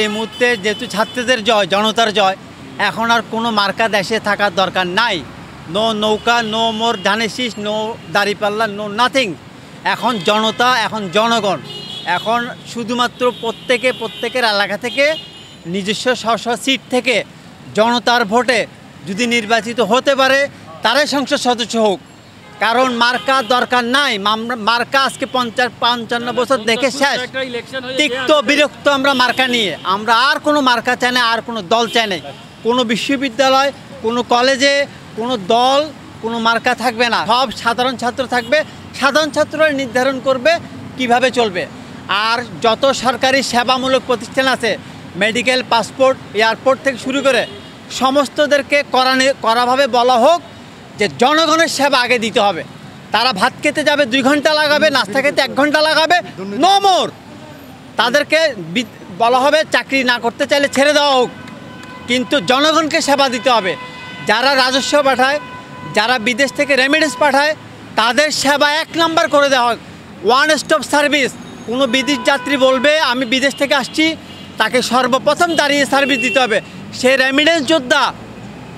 এই মুহূর্তে যেহেতু ছাত্রদের জয়, জনতার জয়, এখন আর কোনো মার্কা দেশে থাকার দরকার নাই। নো নৌকা, নো মোর ধানের নো দাঁড়িপাল্লা, নো নাথিং। এখন জনতা, এখন জনগণ, এখন শুধুমাত্র প্রত্যেকের এলাকা থেকে নিজস্ব স্ব সিট থেকে জনতার ভোটে যদি নির্বাচিত হতে পারে তারাই সংসদ সদস্য হোক। কারণ মার্কা দরকার নাই। মার্কা আজকে 55 বছর দেখে শেষ। তিক্ত বিরক্ত আমরা মার্কা নিয়ে। আমরা আর কোনো মার্কা চাই না, আর কোনো দল চাই না। কোনো বিশ্ববিদ্যালয়, কোনো কলেজে, কোনো দল, কোনো মার্কা থাকবে না। সব সাধারণ ছাত্র থাকবে। সাধারণ ছাত্ররা নির্ধারণ করবে কিভাবে চলবে। আর যত সরকারি সেবামূলক প্রতিষ্ঠান আছে, মেডিকেল, পাসপোর্ট, এয়ারপোর্ট থেকে শুরু করে সমস্তদেরকে করাভাবে বলা হোক যে জনগণের সেবা আগে দিতে হবে। তারা ভাত খেতে যাবে 2 ঘন্টা লাগাবে, নাস্তা খেতে 1 ঘন্টা লাগাবে, নো মোর। তাদেরকে বলা হবে চাকরি না করতে চাইলে ছেড়ে দেওয়া হোক, কিন্তু জনগণকে সেবা দিতে হবে। যারা রাজস্ব পাঠায়, যারা বিদেশ থেকে রেমিডেন্স পাঠায়, তাদের সেবা 1 নম্বর করে দেওয়া হোক। One stop service. কোনো বিদেশ যাত্রী বলবে আমি বিদেশ থেকে আসছি, তাকে সর্বপ্রথম দাঁড়িয়ে সার্ভিস দিতে হবে। সে রেমিডেন্স যোদ্ধা,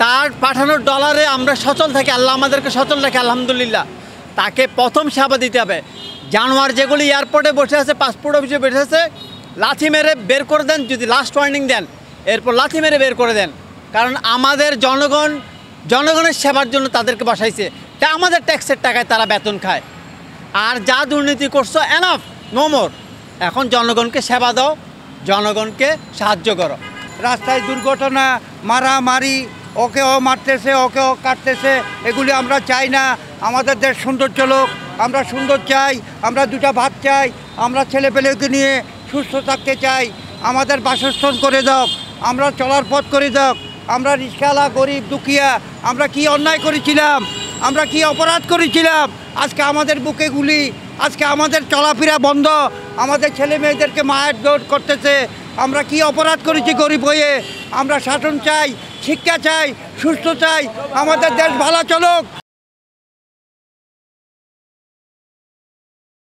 তার পাঠানোর ডলারে আমরা সচল থাকি। আল্লাহ আমাদেরকে সচল রাখে, আলহামদুলিল্লাহ। তাকে প্রথম সেবা দিতে হবে। জানোয়ার যেগুলি এয়ারপোর্টে বসে আছে, পাসপোর্ট অফিসে বসে আছে, লাথি মেরে বের করে দেন। যদি লাস্ট ওয়ার্নিং দেন, এরপর লাথি মেরে বের করে দেন। কারণ আমাদের জনগণের সেবার জন্য তাদেরকে বসাইছে। তা আমাদের ট্যাক্সের টাকায় তারা বেতন খায়। আর যা দুর্নীতি করছো, এনাফ, নো মোর। এখন জনগণকে সেবা দাও, জনগণকে সাহায্য করো। রাস্তায় দুর্ঘটনা, মারামারি, ওকে ও মারতেছে, ওকে ও কাটতেছে, এগুলি আমরা চাই না। আমাদের দেশ সুন্দর চলুক, আমরা সুন্দর চাই, আমরা 2টা ভাত চাই, আমরা ছেলেপেলেকে নিয়ে সুস্থ থাকতে চাই। আমাদের বাসস্থান করে দাও, আমরা চলার পথ করে দাও। আমরা রিক্সাওয়ালা, গরিব, দুঃখিয়া, আমরা কি অন্যায় করেছিলাম, আমরা কি অপরাধ করেছিলাম? আজকে আমাদের বুকে গুলি, আজকে আমাদের চলাফেরা বন্ধ, আমাদের ছেলে মেয়েদেরকে মায়ের দৌড় করতেছে। আমরা কি অপরাধ করেছি গরিব হয়ে? আমরা শাসন চাই, শিক্ষা চাই, সুস্থ চাই, আমাদের দেশ ভালো চলুক।